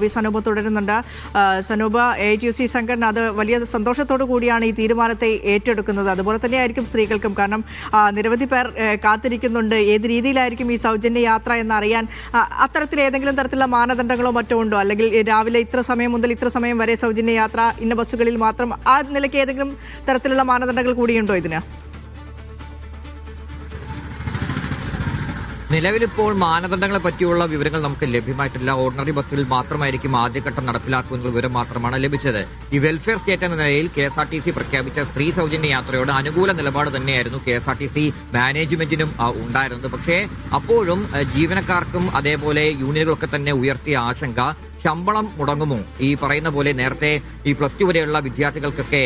സനൂപ് തുടരുന്നുണ്ട്. സനൂപ്, AITUC സംഘടന അത് വലിയ സന്തോഷത്തോടു കൂടിയാണ് ഈ തീരുമാനത്തെ ഏറ്റെടുക്കുന്നത്. അതുപോലെ തന്നെയായിരിക്കും സ്ത്രീകൾക്കും. കാരണം നിരവധി പേർ കാത്തിരിക്കുന്നുണ്ട്. ഏത് രീതിയിലായിരിക്കും ഈ സൗജന്യ യാത്ര എന്നറിയാൻ അത്തരത്തിൽ ഏതെങ്കിലും തരത്തിലുള്ള മാനദണ്ഡങ്ങളോ മറ്റോ ഉണ്ടോ? അല്ലെങ്കിൽ രാവിലെ ഇത്ര സമയം മുതൽ ഇത്ര സമയം വരെ സൗജന്യ യാത്ര ഇന്ന ബസ്സുകളിൽ മാത്രം, ആ നിലയ്ക്ക് ഏതെങ്കിലും തരത്തിലുള്ള മാനദണ്ഡങ്ങൾ കൂടിയുണ്ടോ ഇതിന്? നിലവിലിപ്പോൾ മാനദണ്ഡങ്ങളെ പറ്റിയുള്ള വിവരങ്ങൾ നമുക്ക് ലഭ്യമായിട്ടില്ല. ഓർഡിനറി ബസ്സിൽ മാത്രമായിരിക്കും ആദ്യഘട്ടം നടപ്പിലാക്കുന്ന വിവരം മാത്രമാണ് ലഭിച്ചത്. ഈ വെൽഫെയർ സ്റ്റേറ്റ് എന്ന നിലയിൽ KSRTC പ്രഖ്യാപിച്ച സ്ത്രീ സൗജന്യ യാത്രയോട് അനുകൂല നിലപാട് തന്നെയായിരുന്നു KSRTC മാനേജ്മെന്റിനും ഉണ്ടായിരുന്നത്. പക്ഷേ അപ്പോഴും ജീവനക്കാർക്കും അതേപോലെ യൂണിയനുകളൊക്കെ തന്നെ ഉയർത്തിയ ആശങ്ക ശമ്പളം മുടങ്ങുമോ? ഈ പറയുന്ന പോലെ നേരത്തെ ഈ +2 വരെയുള്ള വിദ്യാർത്ഥികൾക്കൊക്കെ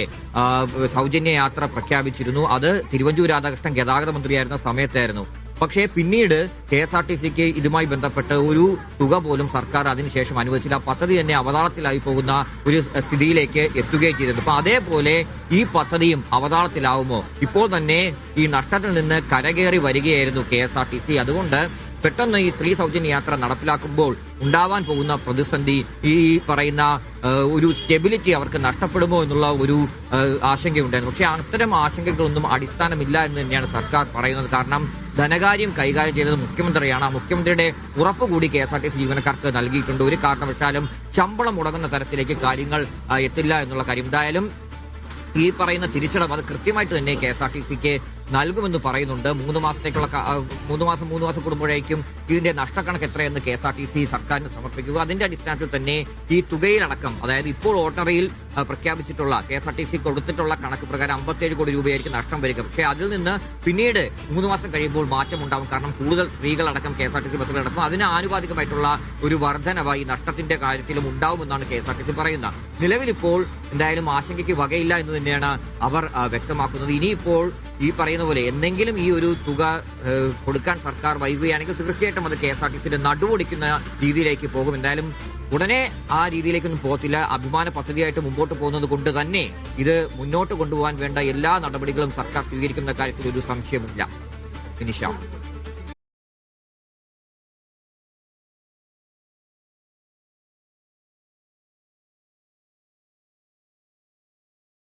സൗജന്യ യാത്ര പ്രഖ്യാപിച്ചിരുന്നു. അത് തിരുവഞ്ചൂർ രാധാകൃഷ്ണൻ ഗതാഗത മന്ത്രിയായിരുന്ന സമയത്തായിരുന്നു. പക്ഷേ പിന്നീട് KSRTCക്ക് ഇതുമായി ബന്ധപ്പെട്ട് ഒരു തുക പോലും സർക്കാർ അതിനുശേഷം അനുവദിച്ചില്ല. പദ്ധതി തന്നെ അവതാളത്തിലായി പോകുന്ന ഒരു സ്ഥിതിയിലേക്ക് എത്തുകയും ചെയ്തിട്ടുണ്ട്. അപ്പൊ അതേപോലെ ഈ പദ്ധതിയും അവതാളത്തിലാവുമോ? ഇപ്പോൾ തന്നെ ഈ നഷ്ടത്തിൽ നിന്ന് കരകയറി വരികയായിരുന്നു KSRTC. അതുകൊണ്ട് പെട്ടെന്ന് ഈ സ്ത്രീ സൗജന്യ യാത്ര നടപ്പിലാക്കുമ്പോൾ ഉണ്ടാവാൻ പോകുന്ന പ്രതിസന്ധി, ഈ പറയുന്ന ഒരു സ്റ്റെബിലിറ്റി അവർക്ക് നഷ്ടപ്പെടുമോ എന്നുള്ള ഒരു ആശങ്കയുണ്ടായിരുന്നു. പക്ഷേ അത്തരം ആശങ്കകളൊന്നും അടിസ്ഥാനമില്ല എന്ന് തന്നെയാണ് സർക്കാർ പറയുന്നത്. കാരണം ധനകാര്യം കൈകാര്യം ചെയ്തത് മുഖ്യമന്ത്രിയാണ്. ആ മുഖ്യമന്ത്രിയുടെ ഉറപ്പ് കൂടി KSRTC ജീവനക്കാർക്ക് നൽകിയിട്ടുണ്ട്. ഒരു കാരണവശാലും ശമ്പളം മുടങ്ങുന്ന തരത്തിലേക്ക് കാര്യങ്ങൾ എത്തില്ല എന്നുള്ള കാര്യം. എന്തായാലും ഈ പറയുന്ന തിരിച്ചടവ് അത് കൃത്യമായിട്ട് തന്നെ KSRTCക്ക് നൽകുമെന്ന് പറയുന്നുണ്ട്. 3 മാസം കൂടുമ്പോഴേക്കും ഇതിന്റെ നഷ്ടക്കണക്ക് എത്രയെന്ന് KSRTC സർക്കാരിന് സമർപ്പിക്കുക. അതിന്റെ അടിസ്ഥാനത്തിൽ തന്നെ ഈ തുകയിലടക്കം, അതായത് ഇപ്പോൾ ഓർഡിനറിയിൽ പ്രഖ്യാപിച്ചിട്ടുള്ള KSRTC കൊടുത്തിട്ടുള്ള കണക്ക് പ്രകാരം 57 കോടി രൂപയായിരിക്കും നഷ്ടം വരിക. പക്ഷേ അതിൽ നിന്ന് പിന്നീട് 3 മാസം കഴിയുമ്പോൾ മാറ്റമുണ്ടാകും. കാരണം കൂടുതൽ സ്ത്രീകളടക്കം KSRTC ബസ്സുകൾ നടത്തും. അതിന് ആനുപാതികമായിട്ടുള്ള ഒരു വർധനവ് ഈ നഷ്ടത്തിന്റെ കാര്യത്തിലും ഉണ്ടാവുമെന്നാണ് KSRTC പറയുന്നത്. നിലവിലിപ്പോൾ എന്തായാലും ആശങ്കയ്ക്ക് വകയില്ല എന്ന് തന്നെയാണ് അവർ വ്യക്തമാക്കുന്നത്. ഇനിയിപ്പോൾ ഈ പറയുന്ന പോലെ എന്തെങ്കിലും ഈ ഒരു തുക കൊടുക്കാൻ സർക്കാർ വൈകുകയാണെങ്കിൽ തീർച്ചയായിട്ടും അത് KSRTCയുടെ നടുവൊടിക്കുന്ന രീതിയിലേക്ക് പോകും. എന്തായാലും ഉടനെ ആ രീതിയിലേക്കൊന്നും പോകത്തില്ല. അഭിമാന പദ്ധതിയായിട്ട് മുമ്പോട്ട് പോകുന്നത് കൊണ്ട് തന്നെ ഇത് മുന്നോട്ട് കൊണ്ടുപോകാൻ വേണ്ട എല്ലാ നടപടികളും സർക്കാർ സ്വീകരിക്കുന്ന കാര്യത്തിൽ ഒരു സംശയമില്ല. ഫിനിഷ.